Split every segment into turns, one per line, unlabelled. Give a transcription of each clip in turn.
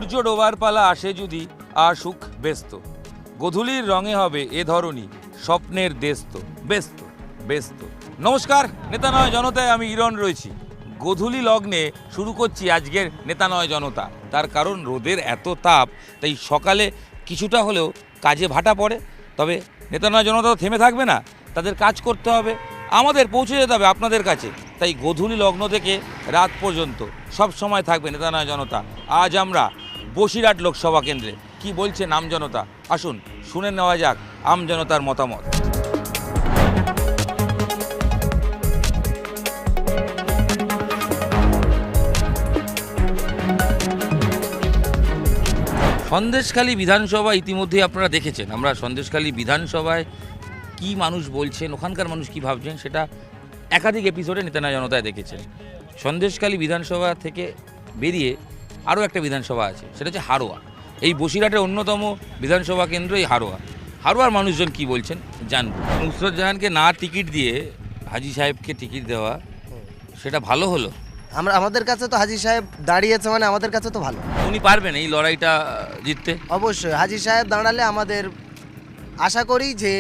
সূর্য ডোবার পালা আসে যদি আসুক ব্যস্ত, গোধূলির রঙে হবে এ ধরনী স্বপ্নের দেস্ত ব্যস্ত ব্যস্ত। নমস্কার, নেতা নয় জনতায় আমি ইরণ রয়েছি। গোধূলি লগ্নে শুরু করছি আজকের নেতা নয় জনতা। তার কারণ রোদের এত তাপ, তাই সকালে কিছুটা হলেও কাজে ভাটা পড়ে। তবে নেতা নয় জনতা তো থেমে থাকবে না, তাদের কাজ করতে হবে, আমাদের পৌঁছে যেতে হবে আপনাদের কাছে। তাই গোধূলি লগ্ন থেকে রাত পর্যন্ত সব সময় থাকবে নেতা নয় জনতা। আজ আমরা বসিরহাট লোকসভা কেন্দ্রে কি বলছে আম জনতা, আসুন শুনে নেওয়া যাক আম জনতার মতামত। সন্দেশখালী বিধানসভা ইতিমধ্যে আপনারা দেখেছেন। আমরা সন্দেশখালী বিধানসভায় কি মানুষ বলছেন, ওখানকার মানুষ কি ভাবছেন, সেটা একাধিক এপিসোডে নেতা নয় জনতায় দেখেছেন। সন্দেশখালী বিধানসভা থেকে বেরিয়ে আরও একটা বিধানসভা আছে, সেটা হচ্ছে হারোয়া। এই বসিরহাটের অন্যতম বিধানসভা কেন্দ্র এই হারোয়া। হারোয়ার মানুষজন কি বলছেন জানব। নুসরত জাহানকে না টিকিট দিয়ে হাজী সাহেবকে টিকিট দেওয়া, সেটা ভালো হলো?
আমাদের কাছে তো হাজী সাহেব দাঁড়িয়েছে, মানে আমাদের কাছে তো ভালো।
উনি পারবেন এই লড়াইটা জিততে?
অবশ্যই হাজী সাহেব দাঁড়ালে আমাদের আশা করি যে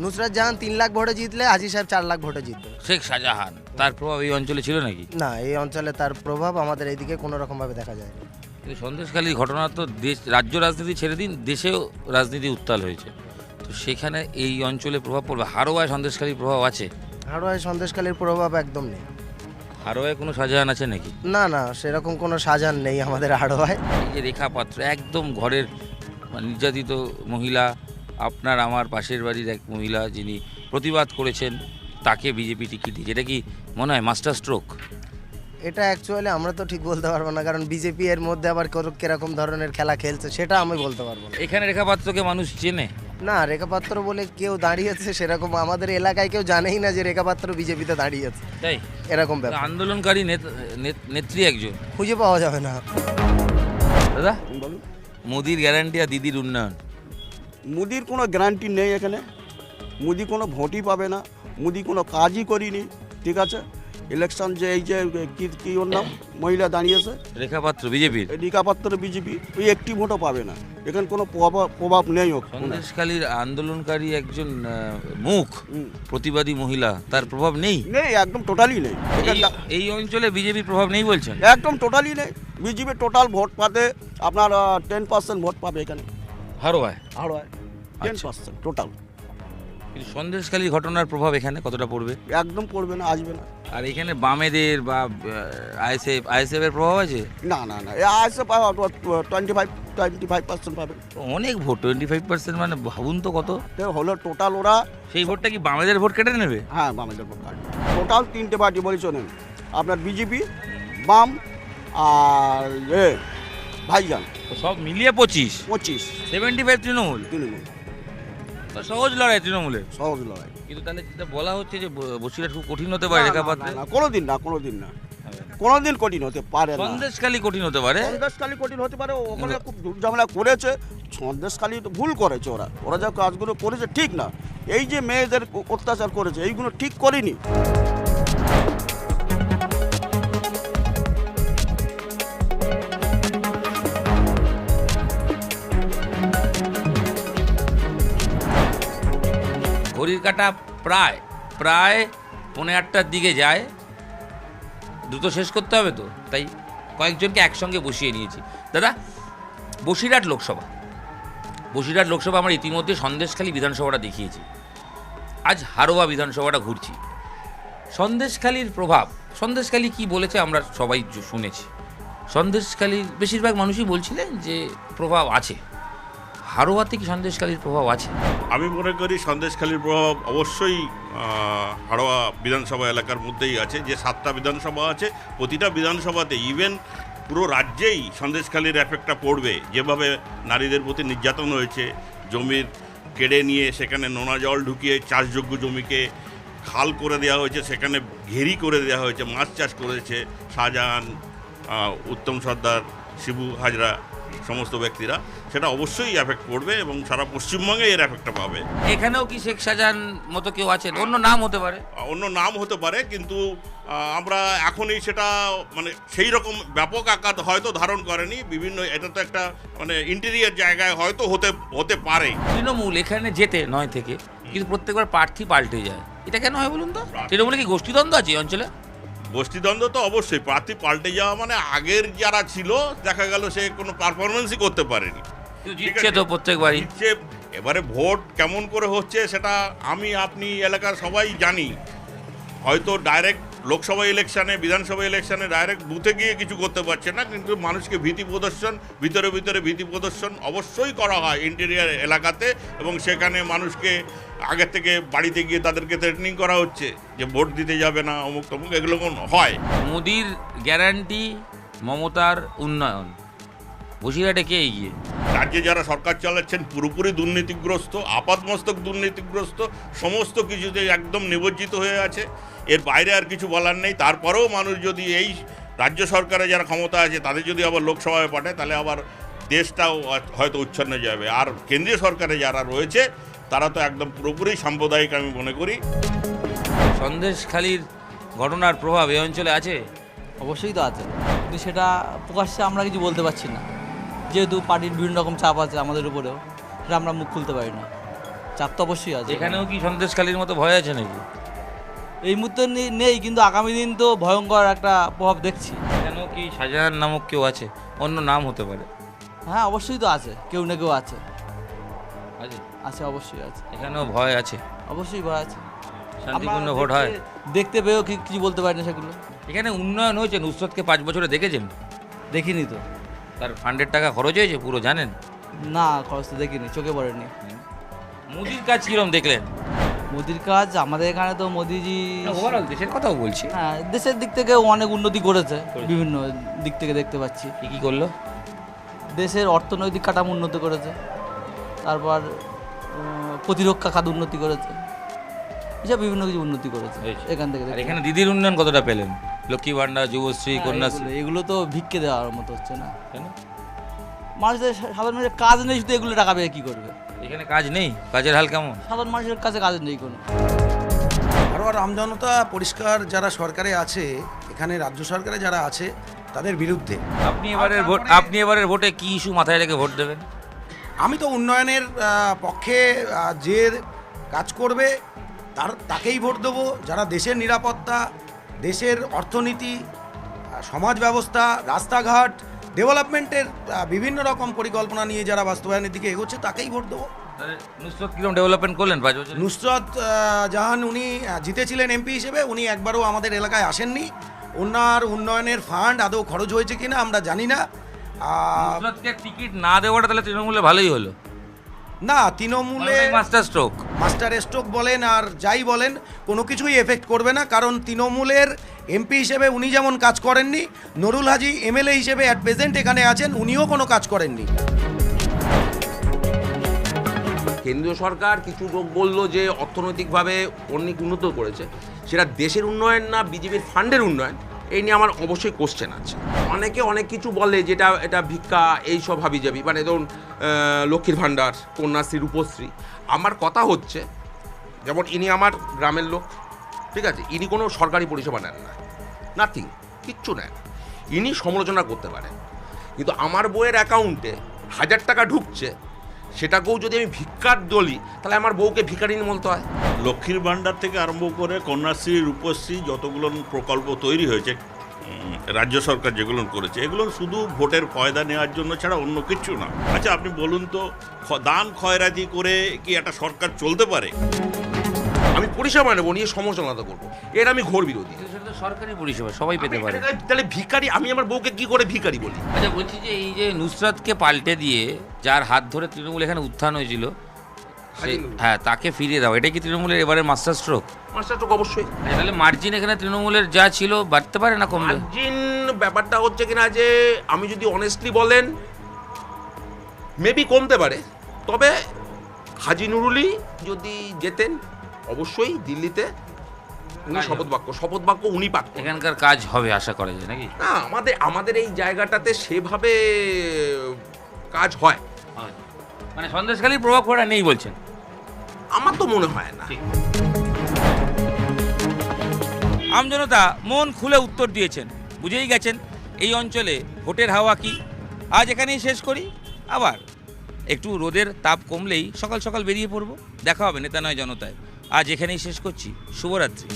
নুসরত জাহান 3 লাখ ভোটে জিতলে হাজী সাহেব 4 লাখ ভোটে জিতবে।
শেখ শাহজাহান, তার প্রভাব এই অঞ্চলে ছিল নাকি?
না, এই অঞ্চলে তার প্রভাব আমাদের এইদিকে কোনো রকমভাবে দেখা যায় না।
কিন্তু সন্দেশখালীর ঘটনা তো দেশ রাজ্য রাজনীতি ছেড়ে দিন, দেশেও রাজনীতি উত্তাল হয়েছে, তো সেখানে এই অঞ্চলে প্রভাব পড়বে। হারোয়ায় সন্দেশখালীর প্রভাব আছে?
হারোয়ায় সন্দেশখালীর প্রভাব একদম নেই।
হারোয়ায় কোনো শাহজাহান আছে নাকি?
না না, সেরকম কোনো সাজান নেই আমাদের হারোয়ায়।
এই যে রেখা পাত্র, একদম ঘরের নির্যাতিত মহিলা, আপনার আমার পাশের বাড়ির এক মহিলা যিনি প্রতিবাদ করেছেন, তাকে বিজেপি টিকিট দিয়েছে, এটা কি মনে হয় মাস্টার স্ট্রোক?
এটা অ্যাকচুয়ালি আমরা তো ঠিক বলতে পারবো না, কারণ বিজেপি এর মধ্যে আবার কিরকম ধরনের খেলা খেলছে সেটা আমি বলতে পারবো না।
এখানে রেখা পাত্রকে মানুষ চেনে
না, রেখাপাত্র বলে কেউ দাঁড়িয়েছে সেরকম আমাদের এলাকায় কেউ জানেই না যে রেখাপাত্র বিজেপিতে দাঁড়িয়েছে,
তাই
এরকম ব্যাপার।
আন্দোলনকারী নেত্রী একজন
খুঁজে পাওয়া যাবে না।
দাদা
বলুন।
মোদির গ্যারান্টি আর দিদির উন্নয়ন?
মোদির কোনো গ্যারান্টি নেই এখানে। মোদি কোনো ভোটই পাবে না, মোদি কোনো কাজই করিনি। ঠিক আছে, ইলেকশন যে এই যে কি ওর নাম মহিলা দাঁড়িয়েছে
রেখা পাত্র বিজেপির,
রিকাপাত্র বিজেপি, ওই একটি ভোটও পাবে না। এখানে কোনো প্রভাব নেই।
সন্দেশখালীর আন্দোলনকারী একজন মুখ প্রতিবাদী মহিলা, তার প্রভাব নেই?
নেই, একদম টোটালি নেই।
এই অঞ্চলে বিজেপির প্রভাব নেই বলছেন?
একদম টোটালি নেই। বিজেপি টোটাল ভোট পাতে আপনার 10% ভোট পাবে এখানে
হারোয়ায়।
আরও 10% টোটাল।
কিন্তু সন্দেশখালীর ঘটনার প্রভাব এখানে কতটা পড়বে?
একদম পড়বে না, আসবে না।
আর এখানে বামেদের বা আইএসএফ এর প্রভাব আছে?
না না না, আসে পাবে 25% পাবে।
অনেক ভোট, 25%, মানে ভাবুন তো কত
হলো টোটাল। ওরা
সেই ভোটটা কি বামেদের ভোট কেটে নেবে?
হ্যাঁ, বামেদের ভোট কাটবে। টোটাল 3টে পার্টি বলে শোনেন, আপনার বিজেপি, বাম আর ভাইজান,
তো সব মিলিয়ে 25, 75 তৃণমূল।
তৃণমূল।
তো সহজ লড়াই তৃণমূলের।
সহজ লড়াই।
কিন্তু তাহলে যেটা বলা হচ্ছে যে বসিরহাট খুব কঠিন হতে পারে রেখা পাত্রে।
কোনোদিন না, কোনোদিন কঠিন হতে পারে না।
সন্দেশখালী কঠিন হতে পারে।
সন্দেশখালী কঠিন হতে পারে, ওখানে খুব ঝামেলা করেছে। সন্দেশখালী তো ভুল করেছে, ওরা যা কাজগুলো করেছে ঠিক না। এই যে মেয়েদের অত্যাচার করেছে, এইগুলো ঠিক করেনি।
ঘড়ির কাঁটা প্রায় 8:45-র দিকে যায়, দ্রুত শেষ করতে হবে, তো তাই কয়েকজনকে একসঙ্গে বসিয়ে নিয়েছি। দাদা, বসিরহাট লোকসভা আমরা ইতিমধ্যে সন্দেশখালী বিধানসভাটা দেখিয়েছি, আজ হারোয়া বিধানসভাটা ঘুরছি। সন্দেশখালীর প্রভাব, সন্দেশখালী কি বলেছে আমরা সবাই শুনেছি। সন্দেশখালীর বেশিরভাগ মানুষই বলছিলেন যে প্রভাব আছে। হারোয়াতে কি সন্দেশখালীর প্রভাব আছে?
আমি মনে করি সন্দেশখালীর প্রভাব অবশ্যই হারোয়া বিধানসভা এলাকার মধ্যেই আছে। যে 7টা বিধানসভা আছে, প্রতিটা বিধানসভাতে, ইভেন পুরো রাজ্যেই সন্দেশখালীর এফেক্টটা পড়বে। যেভাবে নারীদের প্রতি নির্যাতন হয়েছে, জমির কেড়ে নিয়ে সেখানে নোনা জল ঢুকিয়ে চাষযোগ্য জমিকে খাল করে দেওয়া হয়েছে, সেখানে ঘেরি করে দেওয়া হয়েছে, মাছ চাষ করেছে শাহজাহান, উত্তম সর্দার, শিবু হাজরা, সমস্ত ব্যক্তিরা, সেটা অবশ্যই এফেক্ট করবে এবং সারা পশ্চিমবঙ্গে এর এফেক্টটা পাবে।
এখানেও কি শেখ শাহজাহান মতো কেউ আছেন? অন্য নাম হতে পারে।
অন্য নাম হতে পারে, কিন্তু আমরা এখনই সেটা মানে সেই রকম ব্যাপক আকার হয়তো ধারণ করেনি। বিভিন্ন, এটা তো একটা মানে ইন্টেরিয়ার জায়গায় হয়তো হতে পারে।
তৃণমূল এখানে যেতে 9 থেকে, কিন্তু প্রত্যেকবার প্রার্থী পাল্টে যায়, এটা কেন হয় বলুন তো? তৃণমূলে কি গোষ্ঠীদ্বন্দ্ব আছে এই অঞ্চলে?
গোষ্ঠীদ্বন্দ্ব তো অবশ্যই, প্রার্থী পাল্টে যাওয়া মানে আগের যারা ছিল দেখা গেল সে কোনো পারফরমেন্সই করতে পারেনি।
কিন্তু জিতছে তো প্রত্যেকবারই।
জিতছে, এবারে ভোট কেমন করে হচ্ছে সেটা আমি আপনি এলাকার সবাই জানি। হয়তো ডাইরেক্ট লোকসভা ইলেকশানে, বিধানসভা ইলেকশানে ডাইরেক্ট বুথে গিয়ে কিছু করতে পারছে না, কিন্তু মানুষকে ভীতি প্রদর্শন, ভিতরে ভিতরে ভীতি প্রদর্শন অবশ্যই করা হয় ইন্টেরিয়ার এলাকাতে, এবং সেখানে মানুষকে আগের থেকে বাড়িতে গিয়ে তাদেরকে থ্রেটনিং করা হচ্ছে যে ভোট দিতে যাবে না, অমুক তমুক, এগুলো হয়।
মোদির গ্যারান্টি, মমতার উন্নয়ন, বসিরহাটে কে এগিয়ে?
রাজ্যে যারা সরকার চালাচ্ছেন পুরোপুরি দুর্নীতিগ্রস্ত, আপাতমস্তক দুর্নীতিগ্রস্ত, সমস্ত কিছুতে একদম নিমজ্জিত হয়ে আছে। এর বাইরে আর কিছু বলার নেই। তারপরেও মানুষ যদি এই রাজ্য সরকারে যারা ক্ষমতা আছে তাদের যদি আবার লোকসভায় পাঠায়, তাহলে আবার দেশটাও হয়তো উচ্ছন্ন যাবে। আর কেন্দ্রীয় সরকারে যারা রয়েছে তারা তো একদম পুরোপুরি সাম্প্রদায়িক আমি মনে করি।
সন্দেশখালির ঘটনার প্রভাব এই অঞ্চলে আছে?
অবশ্যই তো আছে, কিন্তু সেটা প্রকাশ্যে আমরা কিছু বলতে পারছি না, যেহেতু পার্টির বিভিন্ন রকম চাপ আছে আমাদের উপরেও, সেটা আমরা মুখ খুলতে পারি না। চাপ তো অবশ্যই আছে।
এখানেও কি সন্দেশখালির মতো ভয় আছে নাকি?
এই মুহূর্তে নেই, কিন্তু আগামী দিন তো ভয়ঙ্কর একটা প্রভাব দেখছি।
এখানেও কি শাহজাহান নামক কেউ আছে? অন্য নাম হতে পারে।
হ্যাঁ অবশ্যই তো আছে, কেউ না কেউ আছে,
আছে,
আছে অবশ্যই আছে,
এখানেও ভয় আছে।
অবশ্যই ভয় আছে।
শান্তিপূর্ণ
আমরা
ভোট হয়?
দেখতে পেয়েও কিছু বলতে পারি না সেগুলো।
এখানে উন্নয়ন হয়েছে? নুসরতকে 5 বছরে দেখেছেন?
দেখিনি তো।
তার ফান্ডের টাকা খরচ হয়েছে পুরো, জানেন?
না, খরচ তো দেখিনি, চোখে পড়েনি।
মোদির কাজ কিরম দেখলেন?
মোদির কাজ আমাদের এখানে তো মোদিজি
ওভারঅল দেশের কথাও বলছি।
হ্যাঁ, দেশের দিক থেকে অনেক উন্নতি করেছে, বিভিন্ন দিক থেকে দেখতে পাচ্ছি।
কি কি করলো?
দেশের অর্থনৈতিক কাঠামো উন্নতি করেছে, তারপর প্রতিরক্ষা খাত উন্নতি করেছে, এসব বিভিন্ন কিছু উন্নতি করেছে এখান থেকে।
আর এখানে দিদির উন্নয়ন কতটা পেলেন? লক্ষ্মী ভান্ডার, যুবশ্রী, কন্যাশ্রী,
এগুলো তো ভিক্ষে দেওয়ার মতো হচ্ছে না।
কেন?
মানুষদের, সাধারণ মানুষের কাজ নেই, শুধু এগুলো টাকা পেয়ে কী করবে?
এখানে কাজ নেই? কাজের হাল কেমন?
সাধারণ মানুষের কাছে কাজ নেই কোনো।
আরও আমজনতা পরিষ্কার যারা সরকারে আছে, এখানে রাজ্য সরকারে যারা আছে তাদের বিরুদ্ধে।
আপনি এবারের ভোটে কি ইস্যু মাথায় রেখে ভোট দেবেন?
আমি তো উন্নয়নের পক্ষে, যে কাজ করবে তাকেই ভোট দেবো। যারা দেশের নিরাপত্তা, দেশের অর্থনীতি, সমাজ ব্যবস্থা, রাস্তাঘাট, ডেভেলপমেন্টের বিভিন্ন রকম পরিকল্পনা নিয়ে যারা বাস্তবায়নের দিকে এগোচ্ছে তাকেই ভোট দেবো।
নুসরত কিরকম ডেভেলপমেন্ট করলেন 5 বছরে?
নুসরত জাহান উনি জিতেছিলেন এমপি হিসেবে, উনি একবারও আমাদের এলাকায় আসেননি। ওনার উন্নয়নের ফান্ড আদৌ খরচ হয়েছে কিনা আমরা জানি না।
নুসরতকে টিকিট না দেওয়াটা তাহলে তৃণমূলে ভালোই হলো
না, তৃণমূলে
মাস্টার স্ট্রোক,
মাস্টার স্ট্রোক বলেন আর যাই বলেন, কোনো কিছুই এফেক্ট করবে না। কারণ তৃণমূলের এমপি হিসেবে উনি যেমন কাজ করেননি, নুরুল হাজি এমএলএ হিসেবে অ্যাট প্রেজেন্ট এখানে আছেন, উনিও কোনো কাজ করেননি।
কেন্দ্রীয় সরকার কিছু লোক বললো যে অর্থনৈতিকভাবে অনেক উন্নত করেছে, সেটা দেশের উন্নয়ন না বিজেপির ফান্ডের উন্নয়ন, এই নিয়ে আমার অবশ্যই কোশ্চেন আছে। অনেকে অনেক কিছু বলে যেটা এটা ভিক্ষা, এইসব হাবিজাবি, মানে ধরুন লক্ষ্মীর ভাণ্ডার, কন্যাশ্রী, রূপশ্রী। আমার কথা হচ্ছে, যেমন ইনি আমার গ্রামের লোক, ঠিক আছে, ইনি কোনো সরকারি পরিষেবা নেন না, নাথিং, কিচ্ছু নেন, ইনি সমালোচনা করতে পারেন। কিন্তু আমার বউয়ের অ্যাকাউন্টে 1000 টাকা ঢুকছে, সেটাকেও যদি আমি ভিক্ষার বলি, তাহলে আমার বউকে ভিখারিনী বলতে হয়।
লক্ষ্মীর ভাণ্ডার থেকে আরম্ভ করে কন্যাশ্রী, রূপশ্রী, যতগুলো প্রকল্প তৈরি হয়েছে রাজ্য সরকার যেগুলো করেছে, এগুলো শুধু ভোটের ফয়দা নেওয়ার জন্য ছাড়া অন্য কিছু না। আচ্ছা আপনি বলুন তো, দান খয়রাতি করে কি একটা সরকার চলতে পারে?
আমি পরিষেবা নেবো নিয়ে সমালোচনা করবো, এর আমি ঘোর বিরোধী।
সেটা তো সরকারি পরিষেবা, সবাই পেতে পারে।
তাহলে ভিখারি, আমি আমার বউকে কি করে ভিখারি বলি?
আচ্ছা বলছি যে এই যে নুসরতকে পাল্টে দিয়ে যার হাত ধরে তৃণমূল এখানে উত্থান হয়েছিল, হ্যাঁ, তাকে ফিরিয়ে দাও, এটা কি তৃণমূলের এবারে মাস্টার স্ট্রোক?
মাস্টার স্ট্রোক অবশ্যই।
তাহলে মার্জিন এখানে তৃণমূলের যা ছিল বাড়তে পারে না কমবে?
মার্জিন ব্যাপারটা হচ্ছে কিনা যে আমি যদি অনেস্টলি বলেন, মেবি কমতে পারে। তবে হাজি নুরুলি যদি যেতেন, অবশ্যই দিল্লিতে উনি শপথ বাক্য উনি পাঠ করবেন।
এখানকার কাজ হবে আশা করা যায় নাকি?
না, আমাদের এই জায়গাটাতে সেভাবে কাজ হয়।
মানে সন্দেশখালীর প্রভাব ওরা নেই বলছেন?
আমার তো মনে হয় না।
আমজনতা মন খুলে উত্তর দিয়েছেন, বুঝেই গেছেন এই অঞ্চলে ভোটের হাওয়া কি। আজ এখানেই শেষ করি, আবার একটু রোদের তাপ কমলেই সকাল সকাল বেরিয়ে পড়ব। দেখা হবে নেতা নয় জনতায়। আজ এখানেই শেষ করছি, শুভরাত্রি।